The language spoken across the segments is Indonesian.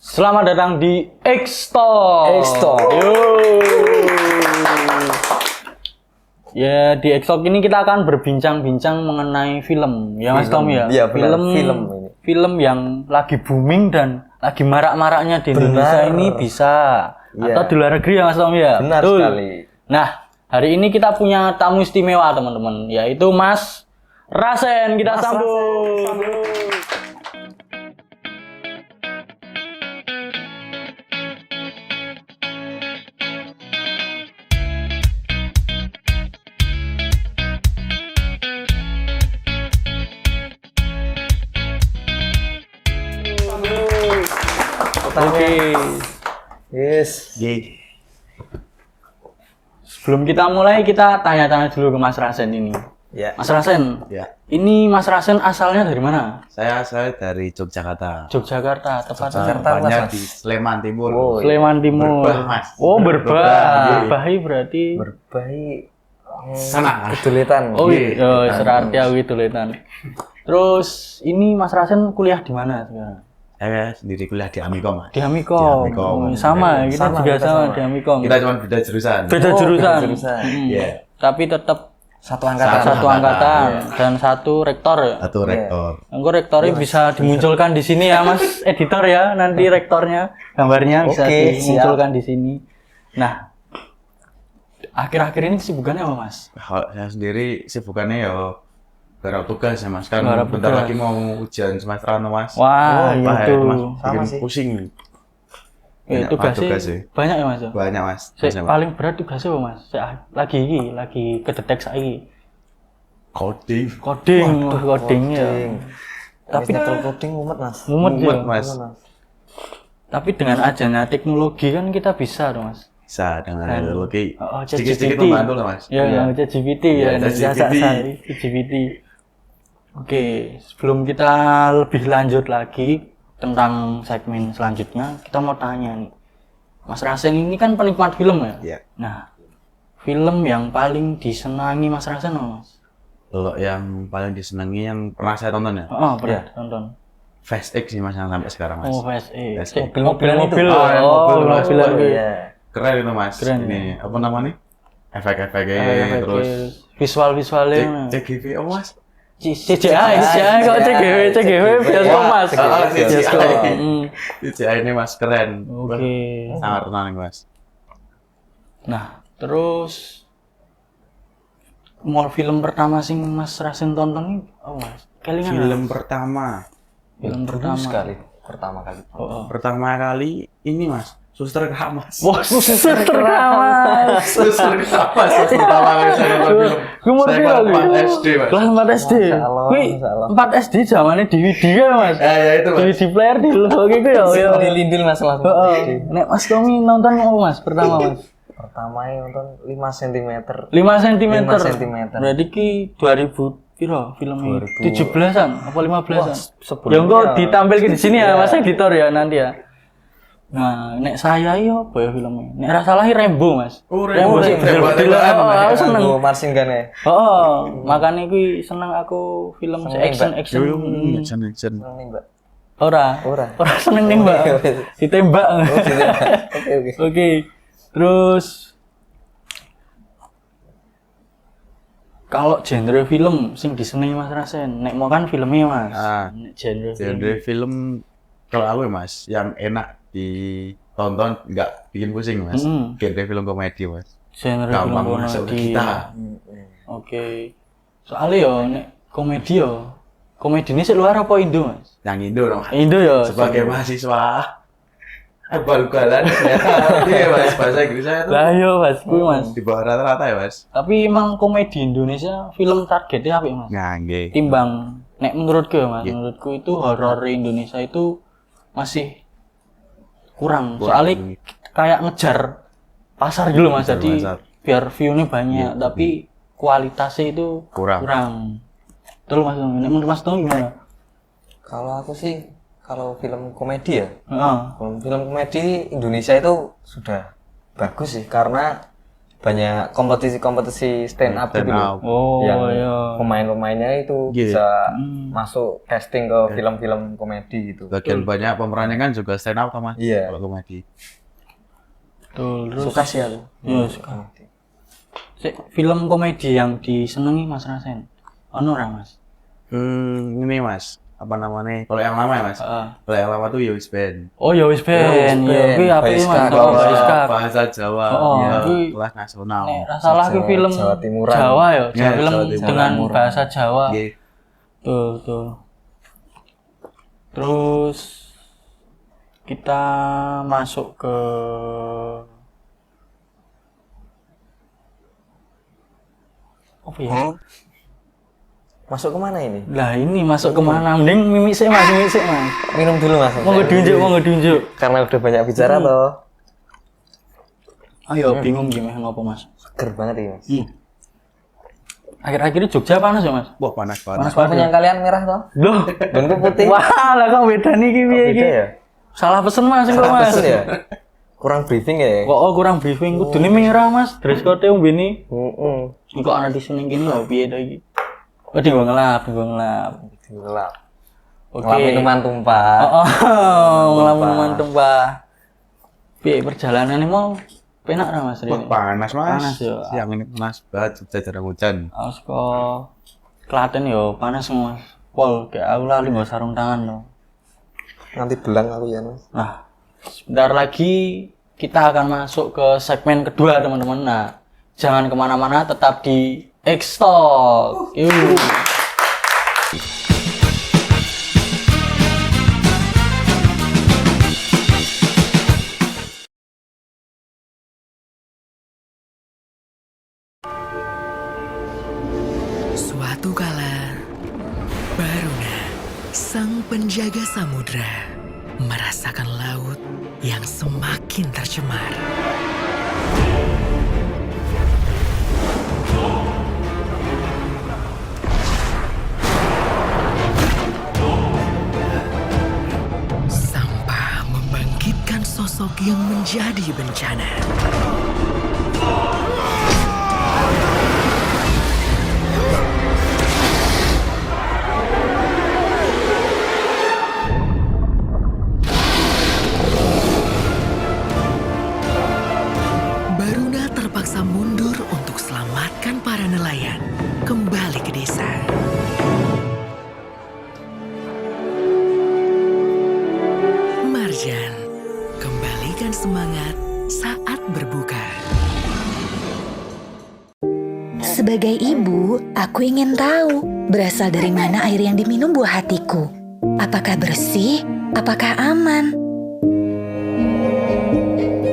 Selamat datang di X-Talk. Ya, di X-Talk ini kita akan berbincang-bincang mengenai film. Ya Mas Tom ya? Iya, film ini. Film yang lagi booming dan lagi marak-maraknya di Indonesia ini bisa. Iya. Atau di luar negeri ya Mas Tom ya? Benar Betul. sekali. Nah, hari ini kita punya tamu istimewa teman-teman, yaitu Mas Rasen. Kita sambut. Oke. Yes. Sebelum kita mulai, kita tanya-tanya dulu ke Mas Rasen ini. Ya. Mas Rasen, Ya, ini Mas Rasen asalnya dari mana? saya dari Yogyakarta. Yogyakarta, tepatnya. Tepatnya Mas. di Sleman Timur. Oh, Sleman Timur. Berbah, Mas. Oh, Berbah. Berbah. Berbah berarti. Berbaik. Sana. Kedulitan. Oh, Iya, serarti aku itu letan. Terus ini Mas Rasen kuliah di mana sekarang? Saya sendiri kuliah di Amikom, Mas. Di Amikom. Di Amikom. Oh, sama, kita Sama, juga kita sama sama. di Amikom. Kita cuma beda jurusan. Beda Oh, jurusan. beda jurusan. Iya. Tapi tetap Satu angkatan. satu angkatan dan satu rektor ya. Satu rektor. Engko rektornya bisa dimunculkan di sini ya Mas editor ya, nanti rektornya gambarnya bisa Oke, dimunculkan di sini. Nah, akhir-akhir ini kesibukannya apa Mas? Kalau saya sendiri sibukannya ya garap tugas ya, Mas. Kan Garap bentar tugas. lagi mau ujian semesteran, Mas. Wah, Pahit, itu. Mas. Sama Bikin sih. pusing. Ya, Banyak tugasnya tugas sih. banyak ya Mas. Banyak, Mas. Sik, Mas. paling berat tugasnya apa Mas? Sik, lagi kedetek saiki. Coding. Coding, coding ya. Tapi coding mumet, Mas. Mumet ya. Mumet, Mas. Tapi dengan adanya teknologi kan kita bisa dong Mas. Bisa dengan teknologi. Oh, Sedikit-sedikit ChatGPT. membantu lah, Mas. Ya, ChatGPT ya, Iya, biasa ChatGPT. saya ChatGPT. Oke, sebelum kita lebih lanjut lagi tentang segmen selanjutnya, kita mau tanya nih. Mas Rasen ini kan penikmat film ya? Iya. Nah, film yang paling disenangi Mas Rasen apa, Mas? Kalau yang paling disenangi yang pernah saya tonton ya, Oh, pernah tonton. Fast X sih, Mas, yang sampai sekarang, Mas. Oh, VSE. Fast X. Mobil-mobil. Oh, yang mobil, Mas. mobilan Oh, gitu. Iya. Keren itu, Mas. Keren, Ini apa namanya? Efek-efeknya Efek-efek, terus visual-visualnya. CGV, oh Mas. CGI kok CGV bioskop Mas. Bioskop. CGI ini Mas keren. Oke. Sangat tenang, Mas. Nah, terus mau film pertama sing Mas Rasen tonton ini oh Mas? Kelingan Film pertama. film Dulu pertama. sekali. Pertama kali. Oh. Pertama kali ini, Mas. Suster Kak, Mas. Wah, suster terkamas. Suster Kak, Mas. Pertama kali saya nonton film. Umur Saya piro kelas lu? 4 SD, Mas. Kelas 4 SD. Masya Allah, Kuwi Masya Allah. 4 SD zamannya DVD kan Mas. Ya itu, Mas. DVD player di lo gitu ya. Ya. Di lindil, Mas, langsung. Heeh. Nek Mas Tommy nonton apa Mas pertama Mas? Pertama nonton 5 cm. 5 cm. 5 cm. Berarti ki 2000 piro filmnya? 17-an apa 15-an? sebelumnya- Ya enggak ditampilkan di sini ya, Mas editor ya nanti ya. Nah, nek saya iyo apa ya filmnya? Nek ra salah Rembo, Mas. Oh, Rembo sih, sing tembak-tembakan, berbeda. Oh, Mas. aku seneng. Aku Marsin kan ya. Oh, makanya kuwi seneng aku film Seneng, action Mbak. action. Action. Seneng nih, Mbak. Ora. Ora. Ora seneng nih, Mbak. Ditembak. Oke, oke. Oke. Terus kalau genre film sing disenengi Mas Rasen, nek mau kan filmnya Mas. Ah. Nek genre film. Genre film kalau aku ya, Mas, yang enak ditonton nggak bikin pusing, Mas. Mm. Genre film komedi, Mas. Genre Gampang film masuk ke komedi. kita. Oke. Soalnya yo nek komedi yo. Komedi ini sih luar apa Indo, Mas? Yang Indo dong, Mas. Indo yo. Sebagai mahasiswa abal-ugalan ya. Iya, Mas, bahasa Inggris saya tuh Lah yo, Mas, kuwi Mas. di bawah rata-rata ya, Mas. Tapi emang komedi Indonesia film targetnya apa, Mas? Nggih. Timbang nek menurutku ya, Mas, Iya. menurutku itu horor Indonesia itu masih kurang. Soalnya kayak ngejar pasar dulu Mas. Ngejar Jadi pasar. biar view-nya banyak, tapi kualitasnya itu Kurang. Betul Mas. Nek menurut Mas Tom gimana? Kalau aku sih, kalau film komedi ya, Heeh. kalau film komedi Indonesia itu sudah bagus sih, karena banyak kompetisi stand up Stand gitu up. loh. Oh Yang iya. pemain-pemainnya itu Iya. bisa masuk casting ke film-film komedi gitu. Bagian banyak pemerannya kan juga stand up sama Iya. kalau komedi. Betul. Terus Suka sih aku. iya suka. Sik, film komedi yang disenengi Mas Rasen. Ono ora Mas? Ini Mas, apa namanya? Kalau yang lama ya Mas? Heeh. Kalau yang lama tuh Yowis Band. Oh ya wis ben. Wis Ya Ben. kuwi apik Baiska, Mas. kalau Oh, nggak Baiska. Bahasa Jawa, Oh, ya, kuwi- kelas nasional. Nek ra salah ku Jawa- film Jawa Timuran. Jawa ya, Ya, film Jawa Timuran. dengan bahasa Jawa. Nggih. Betul, betul. Terus kita masuk ke apa ya? Masuk kemana ini? Lah ini masuk kemana? Mending mimik sih Mas, mimik sih Mas. Minum dulu Mas. Mau diunjuk, mau diunjuk. Karena udah banyak bicara toh. Ayo bingung gimana ngopo Mas? Seger banget ini Mas. Akhir-akhir ini Jogja panas ya Mas? Wah, panas banget. Panas Apa banget. yang kalian merah toh? Loh, Dan gue putih. wah lah kok beda nih piye Beda iki? ya? Salah pesen Mas engko Mas. Pesen ya? Kurang briefing ya? Kok kurang briefing kudune merah Mas, dress code umbene. Heeh. Kok ana di sini gini lho piye to iki? Oh, di ngelap, di ngelap. Gelap. Oke. Ngelap minuman tumpah. Ngelap minuman tumpah. Piye perjalanannya mau penak ra Mas Wah, Rene? panas Mas. Panas ya. Siang ini panas banget, Jogja jarang hujan. Aus kok Klaten yo panas Mas. Pol kayak aku lali nggo sarung tangan loh. Nanti belang aku ya Mas. Nah, sebentar lagi kita akan masuk ke segmen kedua teman-teman. Nah, jangan kemana-mana, tetap di X-Talk. Yuk. Suatu kala, Baruna, sang penjaga samudra, merasakan laut yang semakin tercemar. Sampah membangkitkan sosok yang menjadi bencana. Baruna terpaksa mundur untuk selamatkan para nelayan kembali ke desa. Marjan, kembalikan semangat saat berbuka. Sebagai ibu, aku ingin tahu berasal dari mana air yang diminum buah hatiku. Apakah bersih? Apakah aman?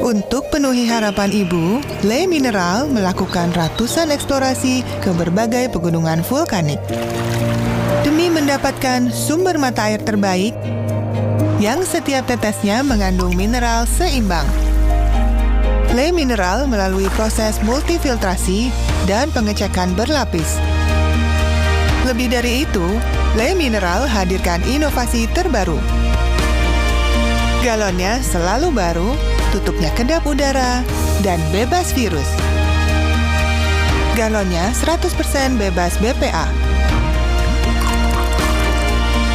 Untuk penuhi harapan ibu, Le Mineral melakukan ratusan eksplorasi ke berbagai pegunungan vulkanik. Demi mendapatkan sumber mata air terbaik yang setiap tetesnya mengandung mineral seimbang. Le Mineral melalui proses multifiltrasi dan pengecekan berlapis. Lebih dari itu, Le Mineral hadirkan inovasi terbaru. Galonnya selalu baru, tutupnya kedap udara, dan bebas virus. Galonnya 100% bebas BPA.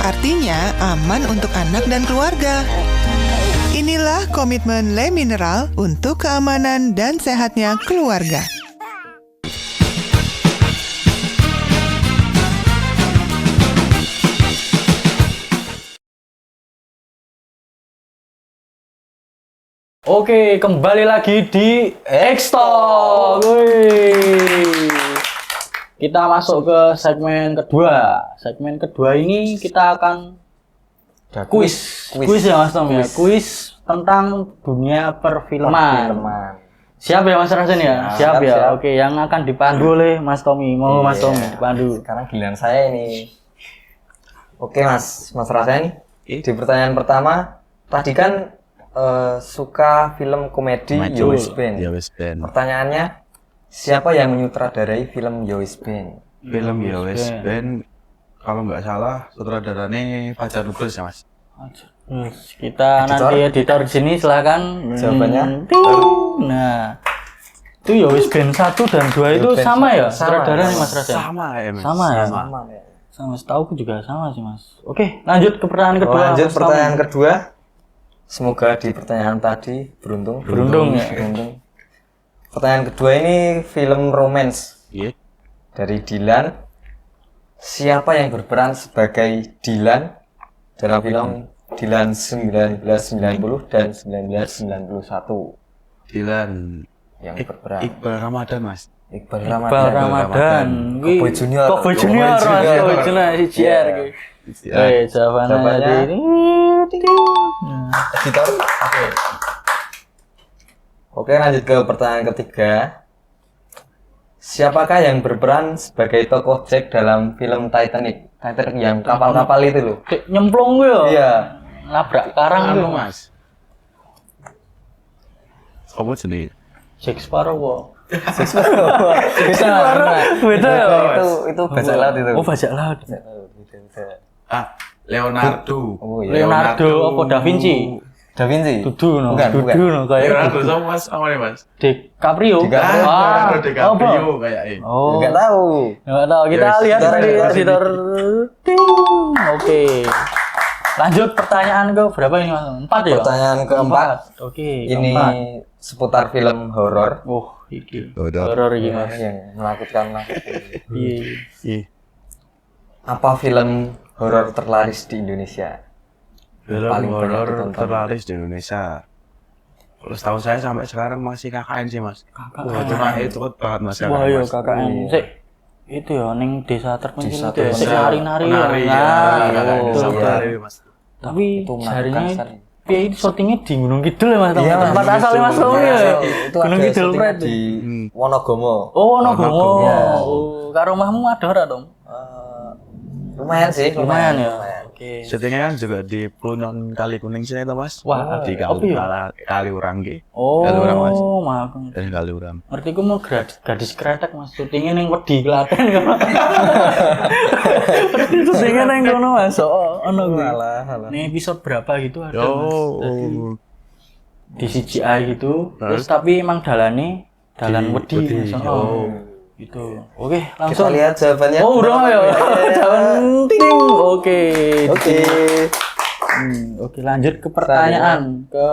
Artinya aman untuk anak dan keluarga. Inilah komitmen Le Mineral untuk keamanan dan sehatnya keluarga. Oke, kembali lagi di X-Talk. Wih. Kita masuk ke segmen kedua. Segmen kedua ini kita akan kuis. Kuis ya Mas Tom ya. Kuis tentang dunia perfilman. Siap ya Mas Rasen ya? Siap ya. siap. Oke, yang akan dipandu oleh Mas Tommy. Mau Mas Tommy dipandu. Sekarang giliran saya ini. Oke Mas Rasen. Di pertanyaan pertama, tadi kan suka film komedi Yowis Band. Yowis Band. Pertanyaannya, siapa yang menyutradarai film Yowis Band? Film Yowis Band, kalau nggak salah sutradaranya Fajar Nugros ya Mas. Kita nanti editor di sini silakan Jawabannya? Ting. Nah, Itu ya wis band 1 dan 2 itu band sama ya? sama. Sutradaranya Mas Raden? Sama ya, Mas. Sama ya? Sama ya. Sama, setauku juga sama sih Mas. Oke, lanjut ke pertanyaan kedua. Lanjut Mas pertanyaan Tommy. kedua. Semoga di pertanyaan tadi beruntung. Beruntung ya. Beruntung. Pertanyaan kedua ini film romance Iya. dari Dilan. Siapa yang berperan sebagai Dilan dalam film Dilan 1990 dan 1991 Dilan yang berperan? Iqbal Ramadan, Mas. Iqbal Iqbal Ramadan. Cowboy Junior. Cowboy Junior, Mas. Cowboy Junior CJR. Jawabannya Jawabannya tadi. Editor. Oke, lanjut ke pertanyaan ketiga. Siapakah yang berperan sebagai tokoh Jack dalam film Titanic? Titanic yang kapal-kapal itu loh. Kayak nyemplung gue ya. Iya. Nabrak karang Anu, gue. Mas. Apa jenenge? Jack Sparrow kok. Beda. Beda ya. Itu bajak laut itu. Oh, bajak laut. Ah, Leonardo. Oh iya. Leonardo apa Da Vinci? Da Vinci. Dudu no. Bukan, bukan. Dudu no kayak Leonardo sama Mas, apa nih, Mas? DiCaprio. DiCaprio. Leonardo apa? DiCaprio kayaknya. Oh. Enggak tahu. Nggak tahu. Kita Yes, lihat editor, nanti editor. editor. Ting. Oke. Lanjut pertanyaan ke berapa ini Mas? 4 ya? Pertanyaan keempat. Oke. Ini keempat. seputar film horor. Oh, iki. Horor. Horor iki Mas. Yang menakutkan. Iya. Iya. Apa film horor terlaris di Indonesia? Film Paling banyak horor ditonton. terlaris di Indonesia. Kalau setahu saya sampai sekarang masih KKN sih, Mas. KKN. Wah, itu mah itu banget, Mas. Wah, iya Mas. KKN. Sik. Itu ya ning desa terpencil Desa itu ya. Sik terpencil. nari-nari ya. Penari ya, Nah, KKN betul, desa betul. penari, Mas. Tapi Itu menakutkan seharinya sekali. piye itu syutingnya di Gunung Kidul ya Mas? Iya, Tempat Gunung asalnya Mas Kidul. Tommy ya. Itu Gunung ada Kidul syuting Pret. di Wonogomo. Oh, Wonogomo. Wonogomo. Oh, karo omahmu ada ora, Dong? Lumayan sih, Lumayan ya. lumayan. Oke. Syutingnya kan juga di Plunon Kali Kuning sini itu, Mas. Wah, di apa ya? Kali Urangge. Oh, Kali Urang, Mas. maaf. Dan Kali Urang. Ngerti ku mau gadis kretek Mas, syutingnya ning Wedi Klaten kok. Berarti syutingnya ning kono Mas. Oh, ono kuwi. Ning episode berapa gitu ada Mas. Jadi, Oh. di CGI gitu. Terus tapi emang dalan Wedi Mas. Wedi. Oh. Gitu. Oke, Kita langsung. lihat jawabannya. Oh, udah ya. Jalan ting. Oke. Oke. Oke, lanjut ke pertanyaan ke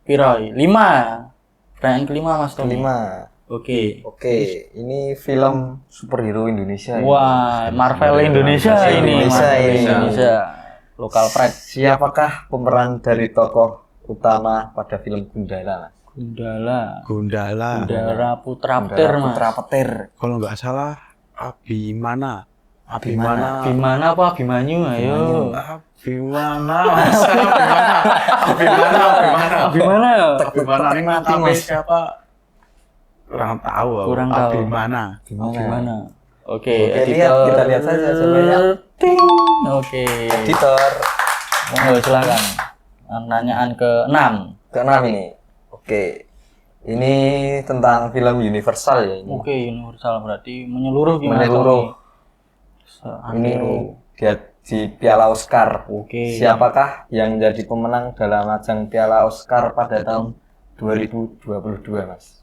Piroy. 5. Pertanyaan kelima Mas Tommy. 5. Oke. Oke, ini film superhero Indonesia. Wah, Marvel Indonesia Marvel ini. Indonesia Marvel ini. Indonesia. Lokal pride. Siapakah pemeran dari tokoh utama pada film Gundala? Mas? Gundala. Gundala. Gundala Putra Petir Mas. Putra Petir. Kalau nggak salah Abimana. Abimana. Gimana apa Abimanyu? Ayo. Abimana. Mas. Abimana. Gimana ya? Abimana ini mati, tapi Mas. siapa? Kurang tahu. aku. Kurang tahu. Abimana. Gimana? Oke, Oke, kita lihat saja jawabannya. Ting. Oke. Editor. Monggo silakan. Pertanyaan ke-6. Keenam ini. Oke. Ini tentang film Universal ya ini. Oke, universal berarti menyeluruh gimana? Menyeluruh. Tommy? Ini dia di Piala Oscar. Oke. Siapakah yang menjadi pemenang dalam ajang Piala Oscar pada tahun 2022, Mas?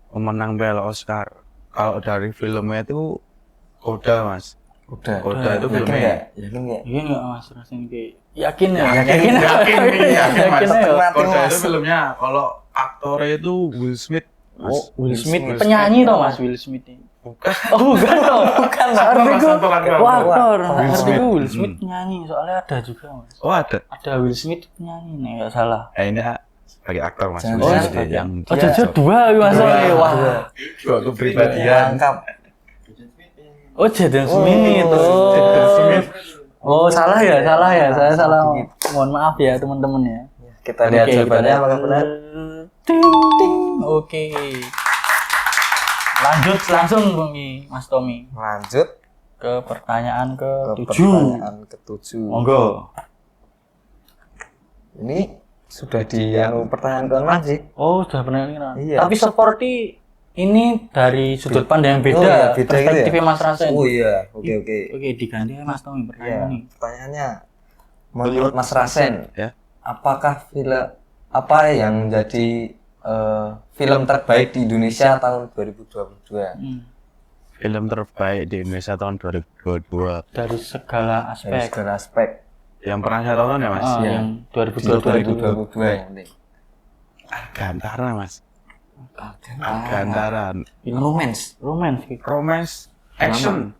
Pemenang Piala Oscar. Kalau dari filmnya itu Koda, Mas. Udah. Koda itu Yakin filmnya. nggak? Yakin nggak? Iya nggak Mas rasanya kayak yakin ya? Yakin, Mas. Yakin ya? Koda Mas. itu filmnya. Kalau aktornya itu Will Smith. Mas. Oh, Will Smith Will penyanyi toh Mas Will Smith ini. Bukan. Oh bukan toh? Bukan Mas. Aktor, Artiku Mas, aktor. wah aktor. Will Artiku Smith. Will Smith penyanyi soalnya ada juga Mas. Oh ada. Ada Will Smith penyanyi nih nggak salah. Ini sebagai aktor, Mas. Jangan- Will Oh, Smith sebagai- yang Oh jadi dua Mas. Wah. dua kepribadian. Lengkap. Oh Jaden Smith. Oh salah ya. Saya salah. Mohon maaf ya teman-teman ya. Kita lihat Oke, jawabannya kita apakah benar? Ting, ting. Oke. Lanjut langsung Mas Tommy Lanjut ke pertanyaan ke ke-7. pertanyaan ke-7. Monggo. Ini sudah di pertanyaan ke-6 sih. Oh, sudah pernah ini. Iya. Tapi seperti ini dari sudut pandang yang beda, Oh, iya, beda gitu ya? perspektifnya Mas Rasen. Oh iya, oke. Oke, diganti ya Mas Tommy Iya, pertanyaan ini. pertanyaannya menurut Mas Rasen, Ya. apakah film apa yang menjadi film terbaik di Indonesia tahun 2022. Film terbaik di Indonesia tahun 2022. Dari segala Dari aspek. segala aspek. Yang pernah saya tonton ya, Mas? Yang 2022 itu. 2022 yang penting. Gantara, Mas. Gantara. Romance. Romance. Action.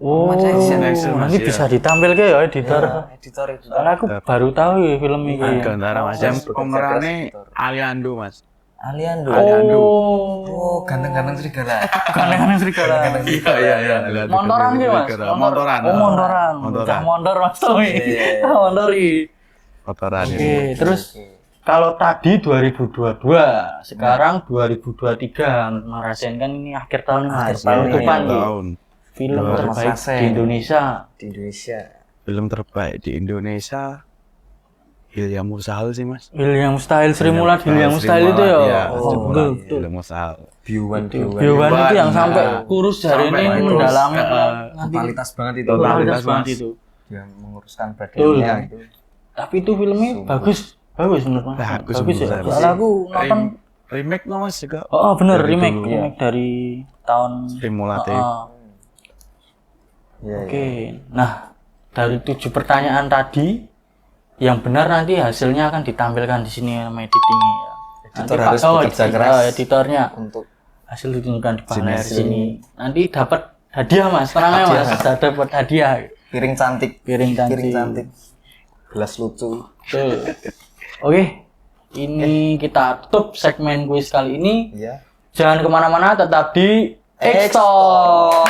Oh, Action, Mas, ini ya. bisa ditampil ke ya editor. Editor. Karena aku baru tahu ya film ini. Gantara, Mas. Yang pemerannya Aliando, Mas. Aliando. Oh, Ganteng-ganteng serigala. kadang-kadang serigala. Iya. Montoran gitu Mas. Montoran. Oh, montoran. Cah mondor Mas Tommy. Mondori. Montoran ini. Oke, terus kalau tadi 2022, sekarang 2023 ngerasain kan ini akhir tahun Mas. Penutupan nih. Tahun. Film Dua terbaik Rasen. di Indonesia. Di Indonesia. Film terbaik di Indonesia Hilya Mustahil sih, Mas. William Style, Sri Mulat William Style itu ya. Iya, Oh, betul. Hilya Mustahil. Biuan. Biowan itu yang sampai kurus hari Sampai ini kurus. mendalami Totalitas banget itu. totalitas Mas. banget itu. Yang menguruskan Betul. badannya itu. Tapi itu filmnya bagus menurut Mas. Bagus ya. menurut saya. Soalnya aku nonton. Remake no, Mas, juga. Oh, bener Dari remake dulu. dari tahun. Sri Mulat. Iya. Oke. Nah, dari 7 pertanyaan tadi, yang benar nanti hasilnya akan ditampilkan di sini sama editingnya. Editor harus bekerja keras. Editornya Untuk hasil ditunjukkan di layar sini. Nanti dapat hadiah Mas, tenang ya Mas, sudah dapat hadiah. piring cantik. Piring cantik. Gelas lucu. Betul. Oke, ini kita tutup segmen kuis kali ini. Iya. Jangan kemana-mana, tetap di X-Talk.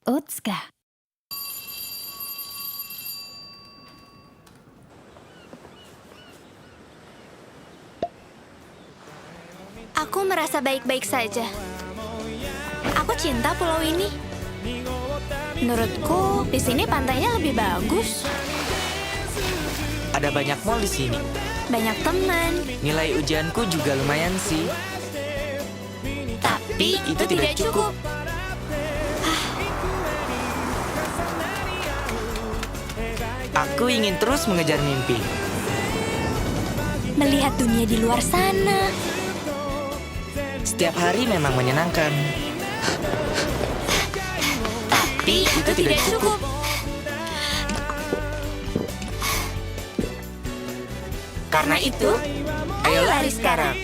Utska. Aku merasa baik-baik saja. Aku cinta pulau ini. Menurutku, di sini pantainya lebih bagus. Ada banyak mall di sini. Banyak teman, Nilai ujianku juga lumayan sih. tapi itu tidak cukup. Aku ingin terus mengejar mimpi. Melihat dunia di luar sana. Setiap hari memang menyenangkan. Tapi itu tidak cukup. Karena itu, ayo lari sekarang.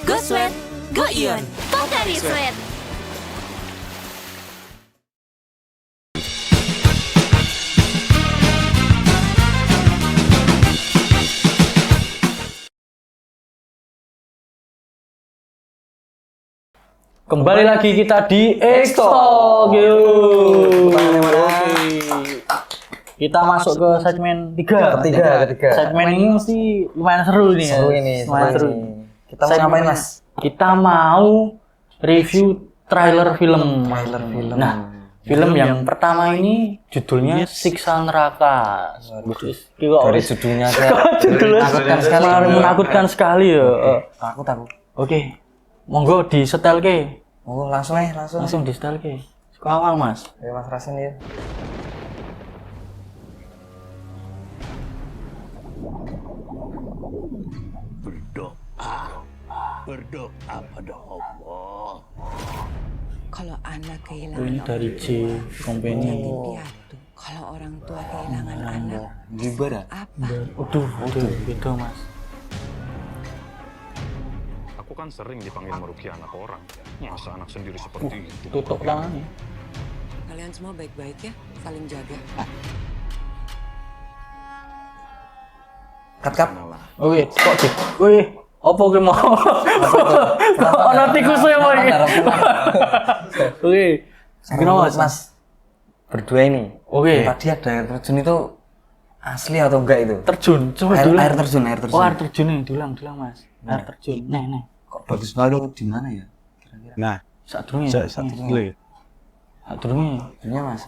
Go Sweat, go Ion. Pokari Sweat. Kembali lagi kita di X-Talk. Kita masuk ke segmen 3. Ketiga. Segmen ini mesti lumayan seru nih. Seru ini. Lumayan seru. Kita mau ngapain, Mas? Kita mau review trailer film. Nah, film yang pertama ini judulnya Siksa Neraka. Dari judulnya saya menakutkan sekali ya. takut. Oke. Monggo di setel ke. Oh, langsung. Langsung di setel ke. Awal Mas. Ya Mas Rasen ya. Kalau anak Oh, kehilangan ini dari J Company. piatu, kalau orang tua kehilangan anak, Gimana? apa? Waduh, beda Mas. Aku kan sering dipanggil merugi anak orang. Masa anak sendiri seperti itu? Tutup tangannya. Kalian semua baik-baik ya, saling jaga. Kat. Oke, kok di. Wih, apa ki mau? Ono tikus e mau iki. Oke. Gimana Mas? Berdua ini. Oke. Tadi ada air terjun itu asli atau enggak itu? Terjun, coba dulu. Air terjun. Oh, air terjun nih, diulang Mas. Air terjun. Nih. Kok bagus banget di mana ya? Kira-kira. Nah, Sadurunge. satu dulu. Sadurunge. Sebelumnya Mas.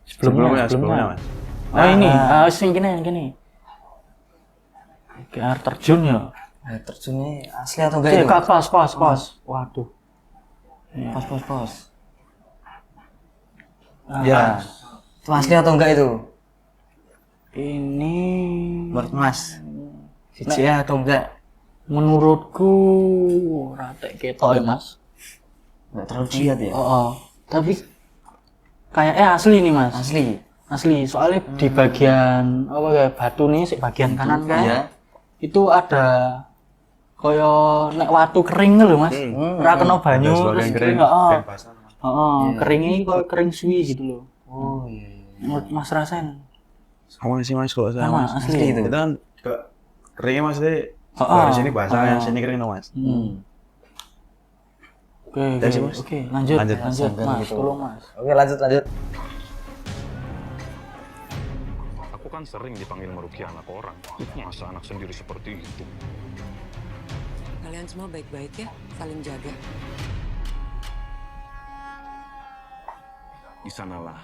Sebelumnya, Mas. Oh, ini. Sing kene. Oke, air terjun ya. Air terjunnya asli atau enggak itu? Pas. Waduh. Pos. Ya. Itu asli atau enggak itu? Ini Menurut Mas. CGI atau enggak? menurutku ratek ketok ya Mas. Enggak terlalu lihat ya. Tapi kayaknya asli nih Mas. Asli. Soalnya di bagian apa ya batu nih, bagian kanan kan. Iya. Itu ada kaya nek watu kering lho Mas. Ora kena banyu terus kering. Keringnya kaya kering suwi gitu loh. Oh iya. Menurut Mas Rasen Sama sih Mas kalau saya sama Mas. asli Itu kan keringnya Mas deh. Dari sini basah, yang sini kering Mas. Oke, lanjut Mas. Gitu. Tolong Mas. Oke, lanjut. Aku kan sering dipanggil merugi anak orang. Masa anak sendiri seperti itu? Kalian semua baik-baik ya, saling jaga. Di sanalah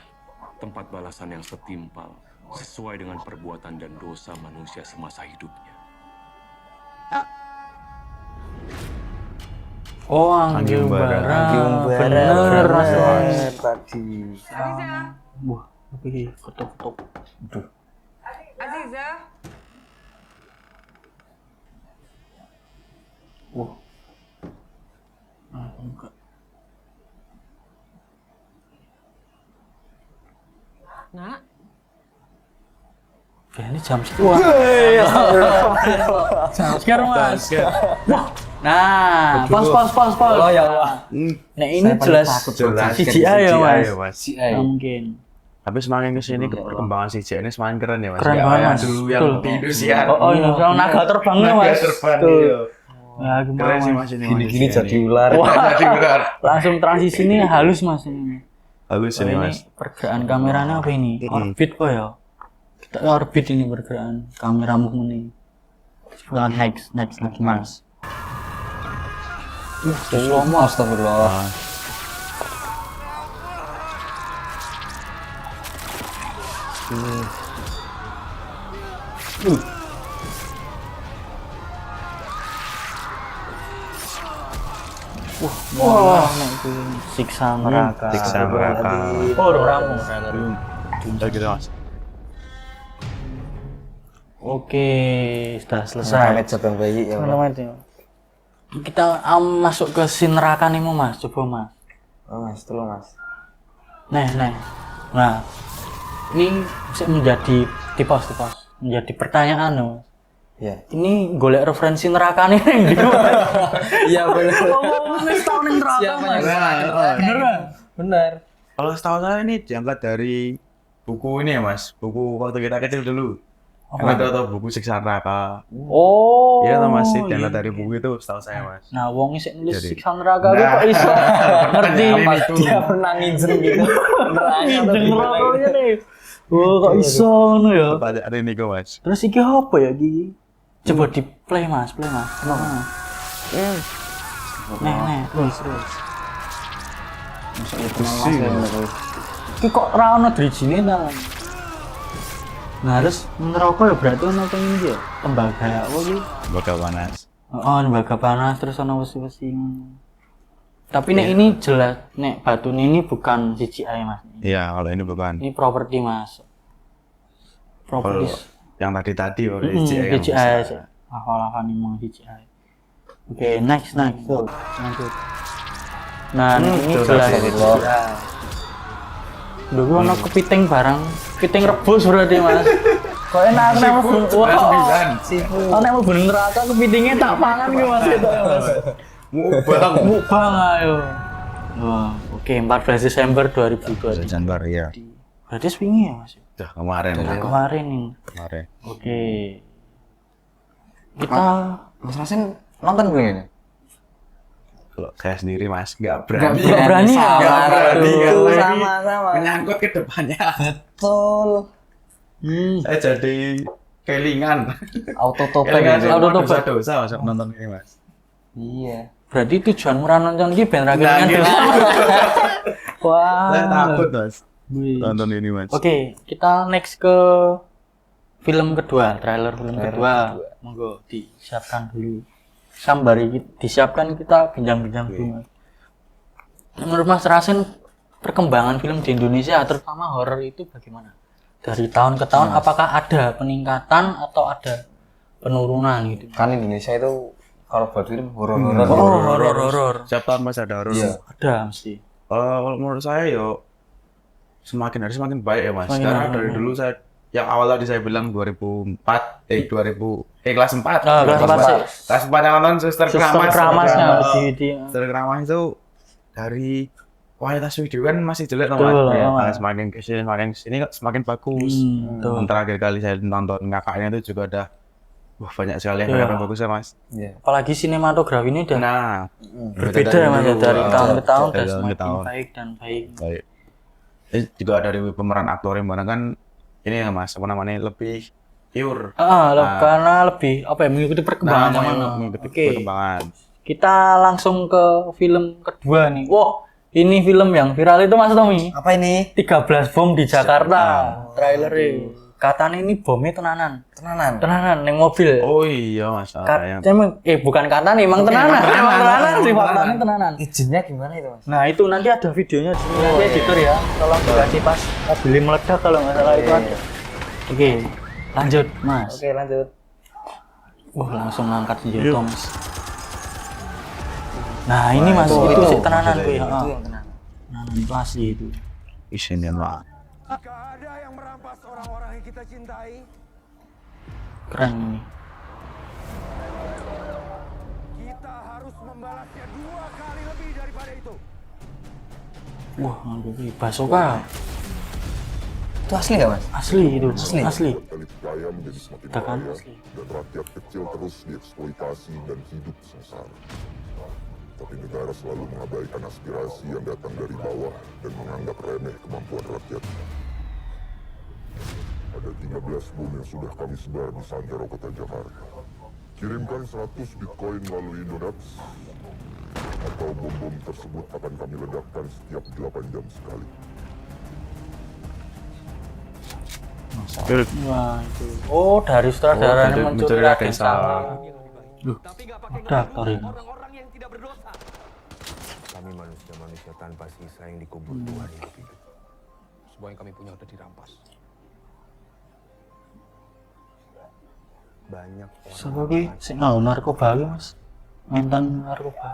tempat balasan yang setimpal sesuai dengan perbuatan dan dosa manusia semasa hidupnya. Oh, Anggi Umbara. Bener Mas. Tadi. Wah, tapi ketuk-ketuk. Aziza. Wah. Enggak. Nak, Ya, ini jam sekian. Jam sekian Mas. Wah. Nah, pas. Oh ya Allah. Nah, ini jelas CGI ya Mas. Mungkin. Tapi semakin kesini perkembangan CGI ini semakin keren ya Mas. Keren banget Mas. Dulu yang di Indonesia. Ini yang naga terbangnya Mas. Nah, Keren sih Mas ini. Gini jadi ular. Langsung transisi ini halus Mas ini. Halus ini Mas. Pergerakan kameranya apa ini? Orbit kok ya? Kita orbit ini pergerakan kameramu ini. Next Mas. Slow-mo astagfirullah. Wah, siksa neraka. Oh, ramu. Gitu Mas. Oke, sudah selesai. Cabang bayi ya. Kita masuk ke scene neraka nih Mas, coba Mas. Oh Mas, tolong Mas. Nah, ini bisa menjadi tipos, menjadi pertanyaan Mas. Iya. Ini golek referensi neraka nih yang di Iya benar. Wis tau ning neraka Mas. Bener. Kalau setahu saya ini diangkat dari buku ini ya Mas, buku waktu kita kecil dulu. Atau buku siksa neraka. Oh. Iya Mas, diangkat dari buku itu setahu saya Mas. Nah, wong sik nulis siksa neraka kok iso ngerti itu. Dia pernah nginjen gitu. nerakanya nih. Wah, kok iso ngono ya. Pertanyaan ini kok Mas. Terus iki apa ya iki? Coba di play Mas. Kenapa? Terus. Iki kok ra ono drijine ta? Nah, terus neraka ya berarti ono teng iki ya. Tembaga apa iki? Bakal panas. Tembaga panas terus ono wesi-wesi. Tapi nek ini jelas nek batu ini bukan CGI Mas. Iya, kalau ini bukan. Ini properti Mas. Properti yang tadi CGI. Hafal-hafal nih mau CGI. Oke, next. Lanjut. Nah, ini jelas CGI. Dulu ono kepiting barang, kepiting rebus berarti Mas. Kok enak nek mlebu. Wah, nek mlebu neraka kepitingnya tak pangan ki Mas itu Mas. Mukbang ayo. Wah, oke 14 Desember 2020. Desember iya. Berarti swingi ya Mas? Kemarin. Oke. Kita Mas Rasen nonton belum ini? Kalau saya sendiri Mas nggak berani sama menyangkut ke depannya. Betul. Saya jadi kelingan. Autotopan dosa Mas nonton ini Mas. Iya. Berarti tujuanmu ra nonton iki ben ra kelingan dosa. Wah. Saya takut Mas. Nonton ini Mas. Oke, kita next ke film kedua, trailer film kedua. Monggo disiapkan dulu. Sambari disiapkan, kita bincang-bincang dulu Mas. Menurut Mas Rasen, perkembangan film di Indonesia terutama horor itu bagaimana? Dari tahun ke tahun apakah ada peningkatan atau ada penurunan gitu? Kan Indonesia itu kalau buat film horor. Horor. Setiap tahun masih ada horor. Iya. Ada mesti. Kalau menurut saya yo semakin hari semakin baik ya mas. Semakin Karena hari. dari dulu saya yang awal tadi saya bilang 2004 kelas 4 kelas 4 sih. kelas 4 yang nonton Suster Keramas. Keramasnya Suster Keramas itu dari kualitas video kan masih jelek Betul, mas. Ya, Mas. semakin kesini semakin bagus. betul. Dan terakhir kali saya nonton kakaknya itu juga ada banyak sekali yang Iya. bagus ya mas. Apalagi sinematografi ini udah Nah, berbeda ya Mas ya, dari tahun ke tahun dan dari tahun ke semakin tahun. baik dan baik. Baik. Juga dari pemeran aktor yang mana kan ini ya mas, apa namanya lebih pure. Karena lebih apa ya mengikuti perkembangan zaman. mengikuti Oke. perkembangan. Kita langsung ke film kedua nih. Wow, ini film yang viral itu Mas Tommy. Apa ini? 13 bom di Jakarta. Trailernya. Katanya ini bomnya tenanan. Tenanan yang mobil. Oh iya mas. Bukan katanya, emang tenanan. Emang tenanan sih faktanya tenanan. Izinnya gimana itu mas? Nah itu nanti ada videonya di sini. Nanti editor ya, tolong dikasih pas mobilnya meledak kalau nggak salah itu ada. Oke, lanjut Mas. Oke lanjut. Wah langsung ngangkat senjata Mas. Nah ini Mas, itu sih tenanan gue ya. Itu yang tenanan. Tenanan itu asli itu. Isinya mas. Jika ada yang merampas orang-orang yang kita cintai, Keren ini. kita harus membalasnya 2 kali lebih daripada itu. Wah ngambil basoka. Itu asli nggak mas? Asli itu. Asli. Elit kaya menjadi semakin Kita kan kaya asli. dan rakyat kecil terus dieksploitasi dan hidup sengsara. Tapi negara selalu mengabaikan aspirasi yang datang dari bawah dan menganggap remeh kemampuan rakyat. Ada 13 bom yang sudah kami sebar di Santero Kota Jakarta. Kirimkan 100 Bitcoin melalui Indodax, atau bom-bom tersebut akan kami ledakkan setiap 8 jam sekali. Wah itu. Oh dari sutradaranya mencuri Raden Saleh. Ada aktor ini. Kami manusia-manusia tanpa sisa yang dikubur Tuhan hidup-hidup. Semua yang kami punya udah dirampas. Banyak orang. Siapa ki? Sing narkoba ki Mas. Mantan narkoba.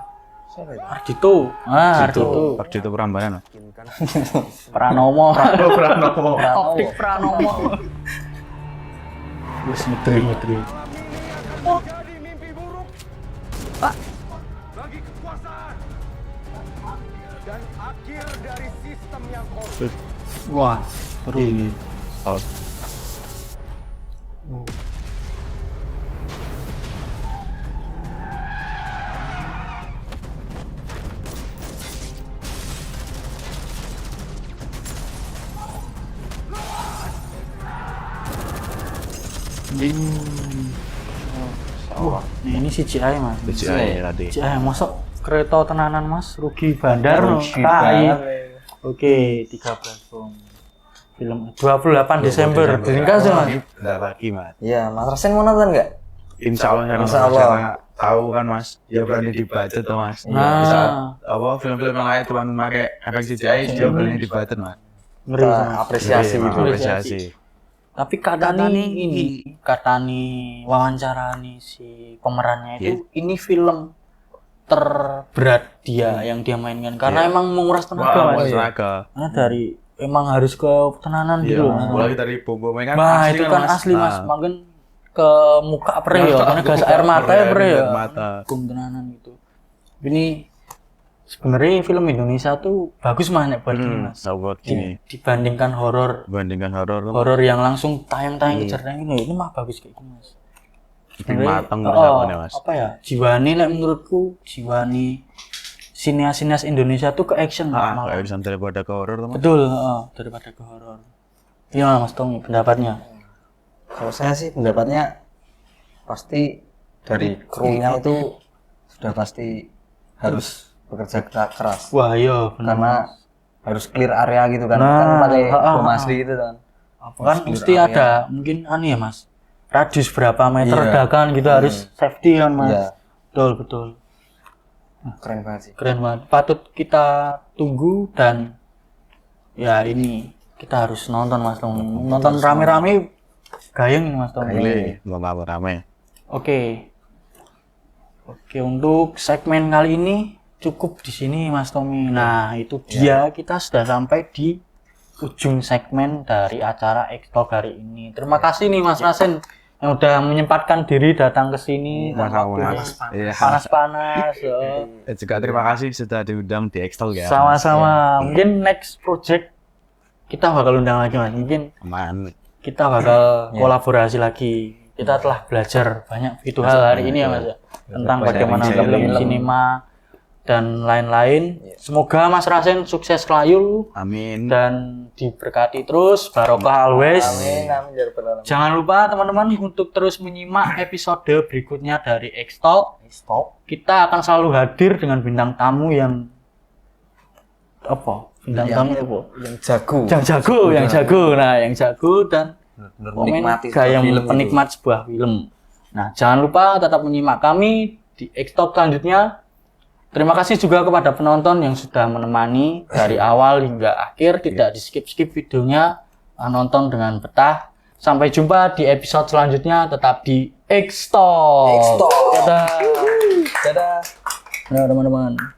Siapa itu? Ardito. Ardito Prambanan. Pranomo. Pranomo. Optik Pranomo. Wis ngedri. Jadi mimpi buruk. Bagi kekuasaan. Dan akhir dari sistem yang korup. Wah, seru ini. Wah, ini CGI Mas. CGI tadi. CGI masuk kereta tenanan Mas, rugi bandar Rugi KAI. banget. Oke, 13 bom. Film 28 Desember. Diringkas ya Mas. Enggak lagi mas. Iya, Mas Rasen mau nonton nggak? Insya Allah kan Insya Allah. karena tahu kan mas, dia berani dibudget tuh mas. Nah. Bisa apa film-film yang lain cuma pakai efek CGI, dia berani dibudget mas. Ngeri Kita Mas. apresiasi Iya, gitu. apresiasi. Tapi katani wawancara nih si pemerannya itu ini film terberat dia yang dia mainkan karena emang menguras tenaga Mas. Karena dari emang harus ke tenanan Iya, gitu. mulai dari bom-bomnya kan Nah, asli itu kan asli Mas. Nah. Makin ke muka pre ya, karena gas air mata ya pre ya. Mata. Bom tenanan gitu. Ini sebenarnya film Indonesia tuh bagus banget buat ini Mas. Buat gini. Dibandingkan horor horor yang langsung tayang-tayang kejar-tayang ini mah bagus kayak gini Mas. Lebih matang persiapannya Mas. Apa ya? Jiwani menurutku jiwani sinias-sinias Indonesia tuh ke action Ke action daripada ke horor teman. Betul, daripada ke horor. Gimana Mas Tommy pendapatnya? Kalau saya sih pendapatnya pasti dari krunya itu sudah pasti harus bekerja keras. Wah iya benar. Karena harus clear area gitu kan. Nah, Kan pakai bom asli gitu kan. Kan mesti ada mungkin ya Mas. Radius berapa meter Iya. ledakan gitu harus safety kan Mas. Iya. Betul. Keren banget sih. Keren banget. Patut kita tunggu dan ya ini kita harus nonton Mas Tom. Nonton rame-rame gayeng ini Mas Tom. Boleh, nggak rame. Oke, untuk segmen kali ini cukup di sini Mas Tommy. Nah, itu dia kita sudah sampai di ujung segmen dari acara X-Talk hari ini. Terima kasih nih Mas Rasen yang udah menyempatkan diri datang ke sini. Panas-panas. Juga terima kasih sudah diundang di X-Talk ya. Sama-sama. Mungkin next project kita bakal undang lagi Mas. Mungkin kita bakal kolaborasi lagi. Kita telah belajar banyak itu hal hari ini ya Mas ya. Tentang bagaimana film sinema dan lain-lain. Semoga Mas Rasen sukses selalu. Amin. Dan diberkati terus, barokah always. Amin. Jangan lupa teman-teman untuk terus menyimak episode berikutnya dari X-Talk. Kita akan selalu hadir dengan bintang tamu yang bintang tamu apa? Yang jago. Nah, yang jago dan penikmat sebuah film. Nah, jangan lupa tetap menyimak kami di X-Talk selanjutnya. Terima kasih juga kepada penonton yang sudah menemani dari awal hingga akhir, tidak di skip-skip videonya, nonton dengan betah. Sampai jumpa di episode selanjutnya, tetap di X-Talk. X-Talk. Dadah. Dadah. Nah, teman-teman.